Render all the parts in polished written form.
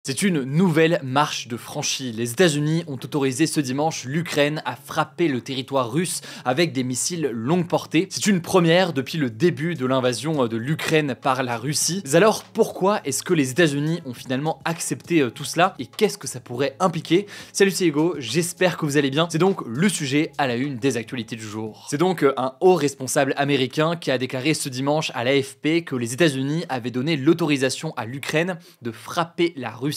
C'est une nouvelle marche de franchie. Les États-Unis ont autorisé ce dimanche l'Ukraine à frapper le territoire russe avec des missiles longue portée. C'est une première depuis le début de l'invasion de l'Ukraine par la Russie. Mais alors pourquoi est-ce que les États-Unis ont finalement accepté tout cela et qu'est-ce que ça pourrait impliquer? Salut, c'est Hugo, j'espère que vous allez bien. C'est donc le sujet à la une des actualités du jour. C'est donc un haut responsable américain qui a déclaré ce dimanche à l'AFP que les États-Unis avaient donné l'autorisation à l'Ukraine de frapper la Russie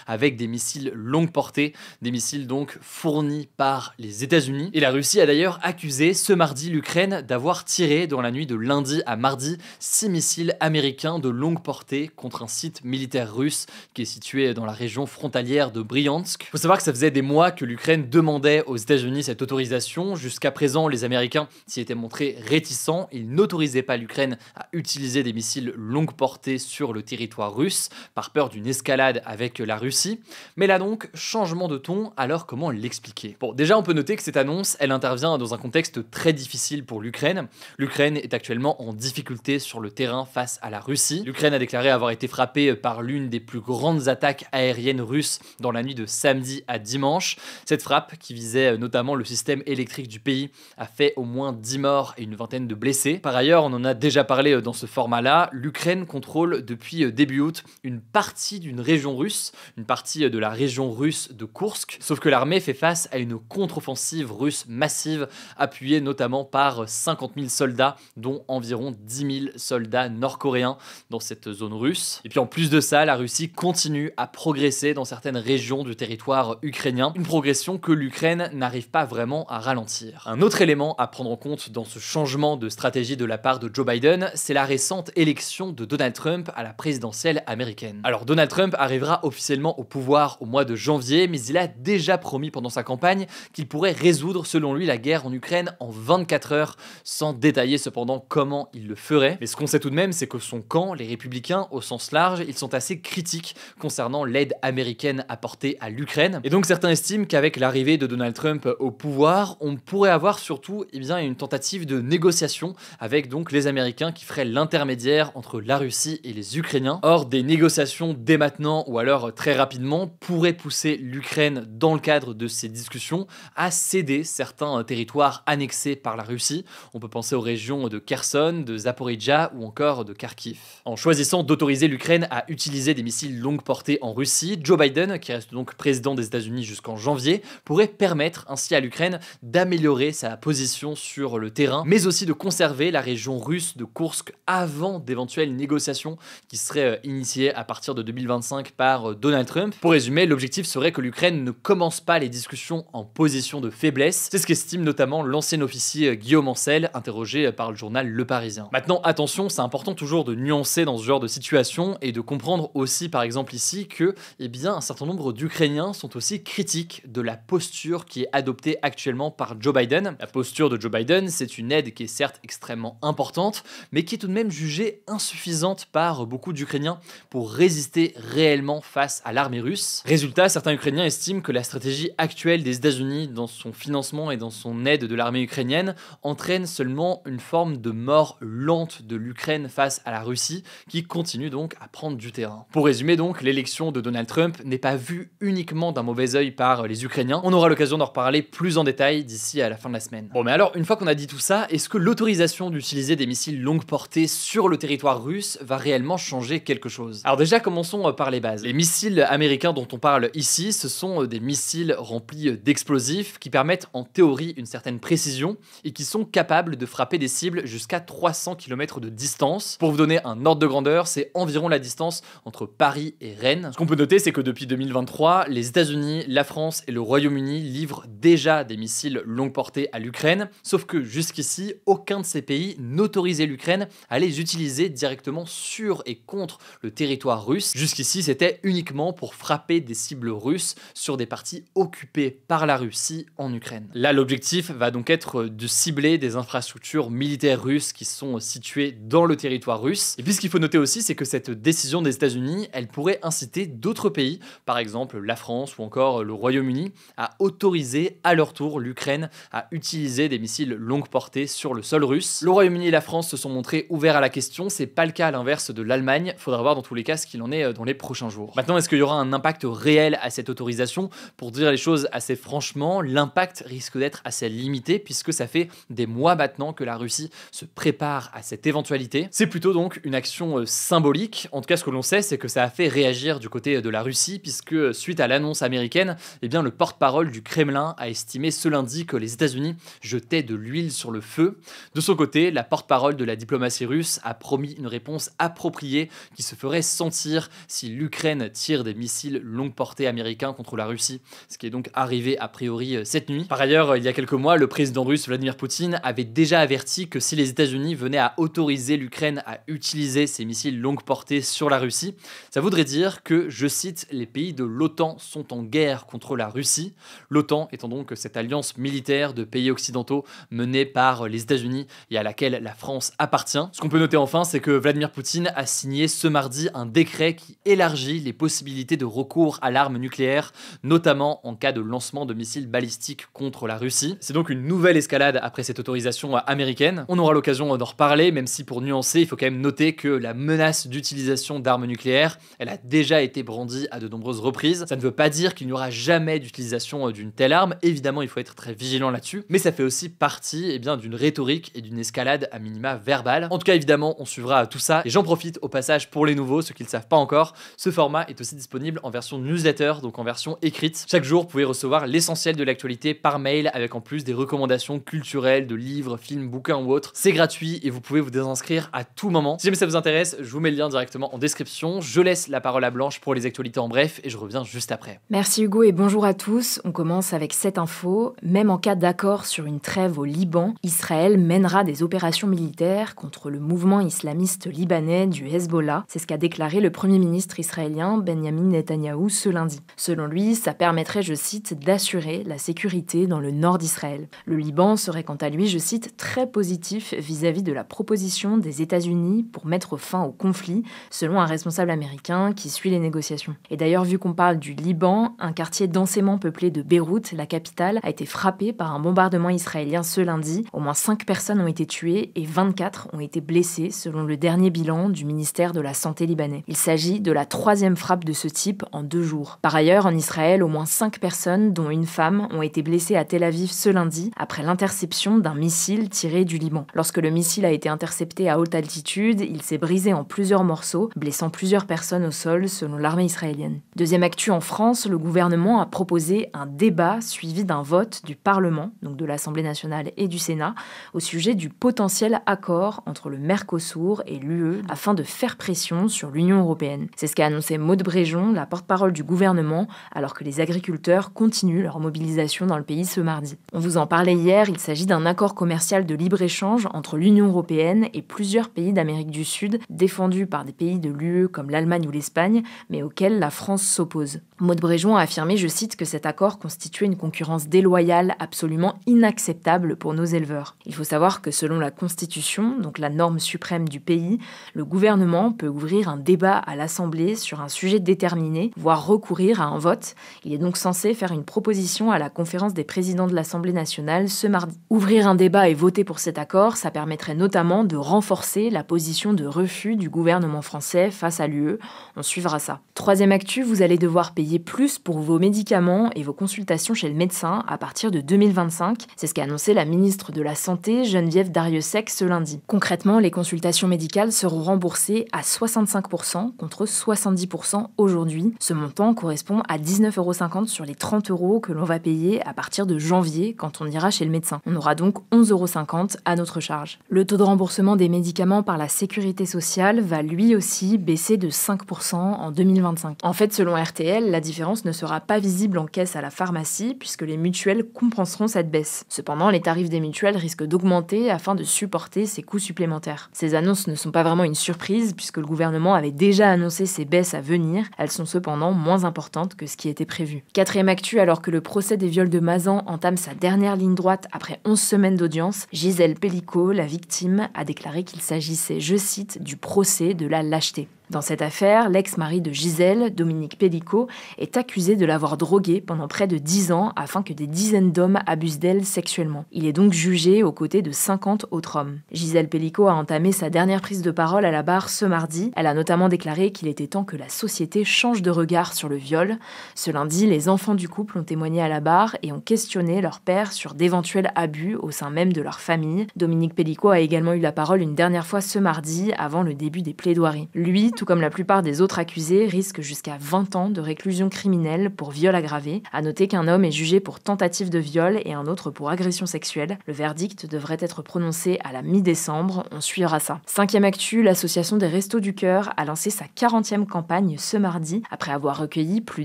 avec des missiles longue portée, des missiles donc fournis par les États-Unis. Et la Russie a d'ailleurs accusé ce mardi l'Ukraine d'avoir tiré dans la nuit de lundi à mardi 6 missiles américains de longue portée contre un site militaire russe qui est situé dans la région frontalière de Bryansk. Faut savoir que ça faisait des mois que l'Ukraine demandait aux États-Unis cette autorisation. Jusqu'à présent, les Américains s'y étaient montrés réticents. Ils n'autorisaient pas l'Ukraine à utiliser des missiles longue portée sur le territoire russe par peur d'une escalade avec la Russie. Mais là donc, changement de ton, alors comment l'expliquer? Bon, déjà on peut noter que cette annonce, elle intervient dans un contexte très difficile pour l'Ukraine. L'Ukraine est actuellement en difficulté sur le terrain face à la Russie. L'Ukraine a déclaré avoir été frappée par l'une des plus grandes attaques aériennes russes dans la nuit de samedi à dimanche. Cette frappe, qui visait notamment le système électrique du pays, a fait au moins 10 morts et une vingtaine de blessés. Par ailleurs, on en a déjà parlé dans ce format-là, l'Ukraine contrôle depuis début août une partie d'une région russe, une partie de la région russe de Koursk, sauf que l'armée fait face à une contre-offensive russe massive, appuyée notamment par 50 000 soldats, dont environ 10 000 soldats nord-coréens dans cette zone russe. Et puis en plus de ça, la Russie continue à progresser dans certaines régions du territoire ukrainien, une progression que l'Ukraine n'arrive pas vraiment à ralentir. Un autre élément à prendre en compte dans ce changement de stratégie de la part de Joe Biden, c'est la récente élection de Donald Trump à la présidentielle américaine. Alors Donald Trump arrivera officiellement au pouvoir au mois de janvier, mais il a déjà promis pendant sa campagne qu'il pourrait résoudre selon lui la guerre en Ukraine en 24 heures, sans détailler cependant comment il le ferait. Mais ce qu'on sait tout de même, c'est que son camp, les républicains au sens large, ils sont assez critiques concernant l'aide américaine apportée à l'Ukraine. Et donc certains estiment qu'avec l'arrivée de Donald Trump au pouvoir, on pourrait avoir surtout une tentative de négociation avec donc les Américains qui feraient l'intermédiaire entre la Russie et les Ukrainiens. Or, des négociations dès maintenant ou alors très rapidement pourrait pousser l'Ukraine dans le cadre de ces discussions à céder certains territoires annexés par la Russie. On peut penser aux régions de Kherson, de Zaporizhzhia ou encore de Kharkiv. En choisissant d'autoriser l'Ukraine à utiliser des missiles longue portée en Russie, Joe Biden, qui reste donc président des États-Unis jusqu'en janvier, pourrait permettre ainsi à l'Ukraine d'améliorer sa position sur le terrain, mais aussi de conserver la région russe de Koursk avant d'éventuelles négociations qui seraient initiées à partir de 2025 par Donald Trump. Pour résumer, l'objectif serait que l'Ukraine ne commence pas les discussions en position de faiblesse. C'est ce qu'estime notamment l'ancien officier Guillaume Ancel, interrogé par le journal Le Parisien. Maintenant, attention, c'est important toujours de nuancer dans ce genre de situation et de comprendre aussi, par exemple ici, que un certain nombre d'Ukrainiens sont aussi critiques de la posture qui est adoptée actuellement par Joe Biden. La posture de Joe Biden, c'est une aide qui est certes extrêmement importante, mais qui est tout de même jugée insuffisante par beaucoup d'Ukrainiens pour résister réellement face à l'armée russe. Résultat, certains Ukrainiens estiment que la stratégie actuelle des États-Unis dans son financement et dans son aide de l'armée ukrainienne entraîne seulement une forme de mort lente de l'Ukraine face à la Russie qui continue donc à prendre du terrain. Pour résumer donc, l'élection de Donald Trump n'est pas vue uniquement d'un mauvais œil par les Ukrainiens. On aura l'occasion d'en reparler plus en détail d'ici à la fin de la semaine. Bon, mais alors, une fois qu'on a dit tout ça, est-ce que l'autorisation d'utiliser des missiles longue portée sur le territoire russe va réellement changer quelque chose? Alors déjà, commençons par les bases. Les missiles américains dont on parle ici, ce sont des missiles remplis d'explosifs qui permettent en théorie une certaine précision et qui sont capables de frapper des cibles jusqu'à 300 km de distance. Pour vous donner un ordre de grandeur, c'est environ la distance entre Paris et Rennes. Ce qu'on peut noter, c'est que depuis 2023, les États-Unis, la France et le Royaume-Uni livrent déjà des missiles longue portée à l'Ukraine, sauf que jusqu'ici, aucun de ces pays n'autorisait l'Ukraine à les utiliser directement sur et contre le territoire russe. Jusqu'ici, c'était uniquement pour frapper des cibles russes sur des parties occupées par la Russie en Ukraine. Là, l'objectif va donc être de cibler des infrastructures militaires russes qui sont situées dans le territoire russe. Et puis ce qu'il faut noter aussi, c'est que cette décision des États-Unis, elle pourrait inciter d'autres pays, par exemple la France ou encore le Royaume-Uni, à autoriser à leur tour l'Ukraine à utiliser des missiles longue portée sur le sol russe. Le Royaume-Uni et la France se sont montrés ouverts à la question, c'est pas le cas à l'inverse de l'Allemagne, faudra voir dans tous les cas ce qu'il en est dans les prochains jours. jours. Maintenant, est-ce qu'il y aura un impact réel à cette autorisation? Pour dire les choses assez franchement, l'impact risque d'être assez limité puisque ça fait des mois maintenant que la Russie se prépare à cette éventualité. C'est plutôt donc une action symbolique. En tout cas, ce que l'on sait, c'est que ça a fait réagir du côté de la Russie puisque suite à l'annonce américaine, eh bien, le porte-parole du Kremlin a estimé ce lundi que les États-Unis jetaient de l'huile sur le feu. De son côté, la porte-parole de la diplomatie russe a promis une réponse appropriée qui se ferait sentir si l'Ukraine tire des missiles longue portée américains contre la Russie, ce qui est donc arrivé a priori cette nuit. Par ailleurs, il y a quelques mois, le président russe Vladimir Poutine avait déjà averti que si les États-Unis venaient à autoriser l'Ukraine à utiliser ces missiles longue portée sur la Russie, ça voudrait dire que, je cite, les pays de l'OTAN sont en guerre contre la Russie. L'OTAN étant donc cette alliance militaire de pays occidentaux menée par les États-Unis et à laquelle la France appartient. Ce qu'on peut noter enfin, c'est que Vladimir Poutine a signé ce mardi un décret qui élargit les possibilités de recours à l'arme nucléaire, notamment en cas de lancement de missiles balistiques contre la Russie. C'est donc une nouvelle escalade après cette autorisation américaine. On aura l'occasion d'en reparler, même si pour nuancer, il faut quand même noter que la menace d'utilisation d'armes nucléaires, elle a déjà été brandie à de nombreuses reprises. Ça ne veut pas dire qu'il n'y aura jamais d'utilisation d'une telle arme. Évidemment, il faut être très vigilant là-dessus, mais ça fait aussi partie d'une rhétorique et d'une escalade à minima verbale. En tout cas, évidemment, on suivra tout ça. Et j'en profite au passage pour les nouveaux, ceux qui ne le savent pas encore. Ce format est aussi disponible en version newsletter, donc en version écrite. Chaque jour, vous pouvez recevoir l'essentiel de l'actualité par mail, avec en plus des recommandations culturelles, de livres, films, bouquins ou autres. C'est gratuit et vous pouvez vous désinscrire à tout moment. Si jamais ça vous intéresse, je vous mets le lien directement en description. Je laisse la parole à Blanche pour les actualités en bref et je reviens juste après. Merci Hugo et bonjour à tous. On commence avec cette info. Même en cas d'accord sur une trêve au Liban, Israël mènera des opérations militaires contre le mouvement islamiste libanais du Hezbollah. C'est ce qu'a déclaré le Premier ministre israélien Benjamin Netanyahou ce lundi. Selon lui, ça permettrait, je cite, d'assurer la sécurité dans le nord d'Israël. Le Liban serait quant à lui, je cite, très positif vis-à-vis de la proposition des États-Unis pour mettre fin au conflit, selon un responsable américain qui suit les négociations. Et d'ailleurs, vu qu'on parle du Liban, un quartier densément peuplé de Beyrouth, la capitale, a été frappé par un bombardement israélien ce lundi. Au moins 5 personnes ont été tuées et 24 ont été blessées, selon le dernier bilan du ministère de la Santé libanais. Il s'agit de la 3e frappe de ce type en 2 jours. Par ailleurs, en Israël, au moins 5 personnes, dont une femme, ont été blessées à Tel Aviv ce lundi, après l'interception d'un missile tiré du Liban. Lorsque le missile a été intercepté à haute altitude, il s'est brisé en plusieurs morceaux, blessant plusieurs personnes au sol, selon l'armée israélienne. Deuxième actu en France, le gouvernement a proposé un débat suivi d'un vote du Parlement, donc de l'Assemblée nationale et du Sénat, au sujet du potentiel accord entre le Mercosur et l'UE afin de faire pression sur l'Union européenne. C'est ce qu'a annoncé Maud Bréjon, la porte-parole du gouvernement, alors que les agriculteurs continuent leur mobilisation dans le pays ce mardi. On vous en parlait hier, il s'agit d'un accord commercial de libre-échange entre l'Union européenne et plusieurs pays d'Amérique du Sud, défendu par des pays de l'UE comme l'Allemagne ou l'Espagne, mais auxquels la France s'oppose. Maud Bréjon a affirmé, je cite, que cet accord constituait une concurrence déloyale absolument inacceptable pour nos éleveurs. Il faut savoir que selon la Constitution, donc la norme suprême du pays, le gouvernement peut ouvrir un débat à l'Assemblée sur un sujet déterminé, voire recourir à un vote. Il est donc censé faire une proposition à la conférence des présidents de l'Assemblée nationale ce mardi. Ouvrir un débat et voter pour cet accord, ça permettrait notamment de renforcer la position de refus du gouvernement français face à l'UE. On suivra ça. Troisième actu, vous allez devoir payer plus pour vos médicaments et vos consultations chez le médecin à partir de 2025. C'est ce qu'a annoncé la ministre de la Santé, Geneviève Darrieussecq, ce lundi. Concrètement, les consultations médicales seront remboursées à 65% contre 70% aujourd'hui. Ce montant correspond à 19,50 € sur les 30 € que l'on va payer à partir de janvier quand on ira chez le médecin. On aura donc 11,50 € à notre charge. Le taux de remboursement des médicaments par la sécurité sociale va lui aussi baisser de 5% en 2025. En fait, selon RTL, la différence ne sera pas visible en caisse à la pharmacie puisque les mutuelles compenseront cette baisse. Cependant, les tarifs des mutuelles risquent d'augmenter afin de supporter ces coûts supplémentaires. Ces annonces ne sont pas vraiment une surprise puisque le gouvernement avait déjà annoncé ces baisses à venir. Elles sont cependant moins importantes que ce qui était prévu. Quatrième actu, alors que le procès des viols de Mazan entame sa dernière ligne droite après 11 semaines d'audience, Gisèle Pelicot, la victime, a déclaré qu'il s'agissait, je cite, du procès de la lâcheté. Dans cette affaire, l'ex-mari de Gisèle, Dominique Pellicot, est accusé de l'avoir droguée pendant près de 10 ans afin que des dizaines d'hommes abusent d'elle sexuellement. Il est donc jugé aux côtés de 50 autres hommes. Gisèle Pellicot a entamé sa dernière prise de parole à la barre ce mardi. Elle a notamment déclaré qu'il était temps que la société change de regard sur le viol. Ce lundi, les enfants du couple ont témoigné à la barre et ont questionné leur père sur d'éventuels abus au sein même de leur famille. Dominique Pellicot a également eu la parole une dernière fois ce mardi, avant le début des plaidoiries. Lui, tout comme la plupart des autres accusés, risque jusqu'à 20 ans de réclusion criminelle pour viol aggravé. À noter qu'un homme est jugé pour tentative de viol et un autre pour agression sexuelle. Le verdict devrait être prononcé à la mi-décembre. On suivra ça. 5e actu, l'association des Restos du Cœur a lancé sa 40e campagne ce mardi, après avoir recueilli plus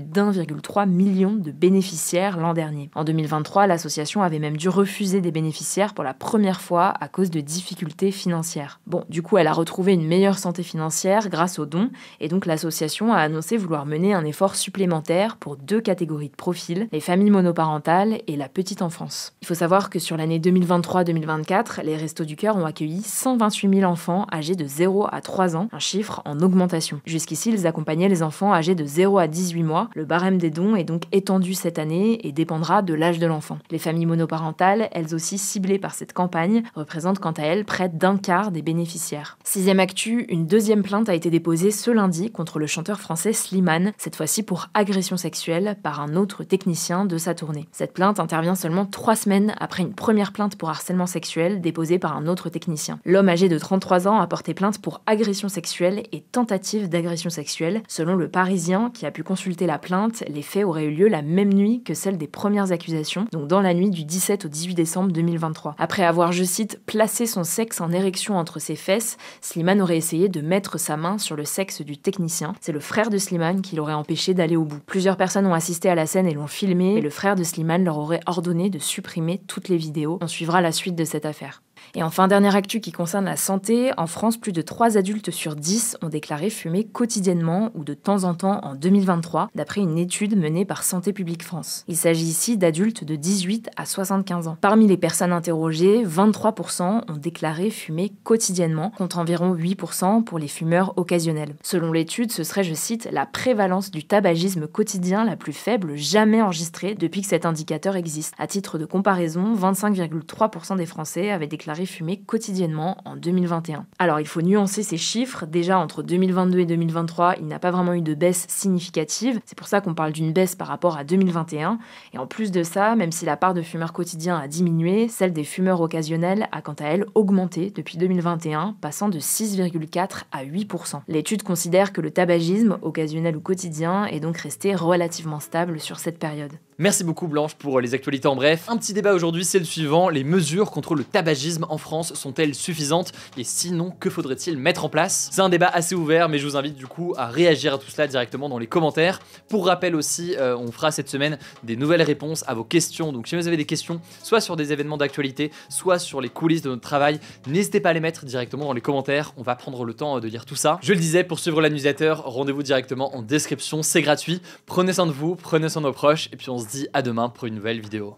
d'1,3 million de bénéficiaires l'an dernier. En 2023, l'association avait même dû refuser des bénéficiaires pour la première fois à cause de difficultés financières. Bon, du coup, elle a retrouvé une meilleure santé financière grâce aux dons, et donc l'association a annoncé vouloir mener un effort supplémentaire pour 2 catégories de profils, les familles monoparentales et la petite enfance. Il faut savoir que sur l'année 2023-2024, les Restos du Cœur ont accueilli 128 000 enfants âgés de 0 à 3 ans, un chiffre en augmentation. Jusqu'ici, ils accompagnaient les enfants âgés de 0 à 18 mois. Le barème des dons est donc étendu cette année et dépendra de l'âge de l'enfant. Les familles monoparentales, elles aussi ciblées par cette campagne, représentent quant à elles près d'un quart des bénéficiaires. 6e actu, une 2e plainte a été déposée ce lundi contre le chanteur français Slimane, cette fois-ci pour agression sexuelle par un autre technicien de sa tournée. Cette plainte intervient seulement 3 semaines après une première plainte pour harcèlement sexuel déposée par un autre technicien. L'homme âgé de 33 ans a porté plainte pour agression sexuelle et tentative d'agression sexuelle. Selon le Parisien, qui a pu consulter la plainte, les faits auraient eu lieu la même nuit que celle des premières accusations, donc dans la nuit du 17 au 18 décembre 2023. Après avoir, je cite, placé son sexe en érection entre ses fesses, Slimane aurait essayé de mettre sa main sur le sexe du technicien. C'est le frère de Slimane qui l'aurait empêché d'aller au bout. Plusieurs personnes ont assisté à la scène et l'ont filmé, et le frère de Slimane leur aurait ordonné de supprimer toutes les vidéos. On suivra la suite de cette affaire. Et enfin, dernière actu qui concerne la santé, en France, plus de 3 adultes sur 10 ont déclaré fumer quotidiennement ou de temps en temps en 2023, d'après une étude menée par Santé publique France. Il s'agit ici d'adultes de 18 à 75 ans. Parmi les personnes interrogées, 23% ont déclaré fumer quotidiennement, contre environ 8% pour les fumeurs occasionnels. Selon l'étude, ce serait, je cite, la prévalence du tabagisme quotidien la plus faible jamais enregistrée depuis que cet indicateur existe. À titre de comparaison, 25,3% des Français avaient déclaré fumer quotidiennement en 2021. Alors il faut nuancer ces chiffres, déjà entre 2022 et 2023, il n'a pas vraiment eu de baisse significative, c'est pour ça qu'on parle d'une baisse par rapport à 2021, et en plus de ça, même si la part de fumeurs quotidiens a diminué, celle des fumeurs occasionnels a quant à elle augmenté depuis 2021, passant de 6,4 à 8%. L'étude considère que le tabagisme, occasionnel ou quotidien, est donc resté relativement stable sur cette période. Merci beaucoup Blanche pour les actualités en bref. Un petit débat aujourd'hui, c'est le suivant. Les mesures contre le tabagisme en France sont-elles suffisantes? Et sinon, que faudrait-il mettre en place? C'est un débat assez ouvert, mais je vous invite du coup à réagir à tout cela directement dans les commentaires. Pour rappel aussi, on fera cette semaine des nouvelles réponses à vos questions. Donc si vous avez des questions, soit sur des événements d'actualité, soit sur les coulisses de notre travail, n'hésitez pas à les mettre directement dans les commentaires. On va prendre le temps de lire tout ça. Je le disais, pour suivre la newsletter, rendez-vous directement en description, c'est gratuit. Prenez soin de vous, prenez soin de vos proches, et puis on se dit à demain pour une nouvelle vidéo.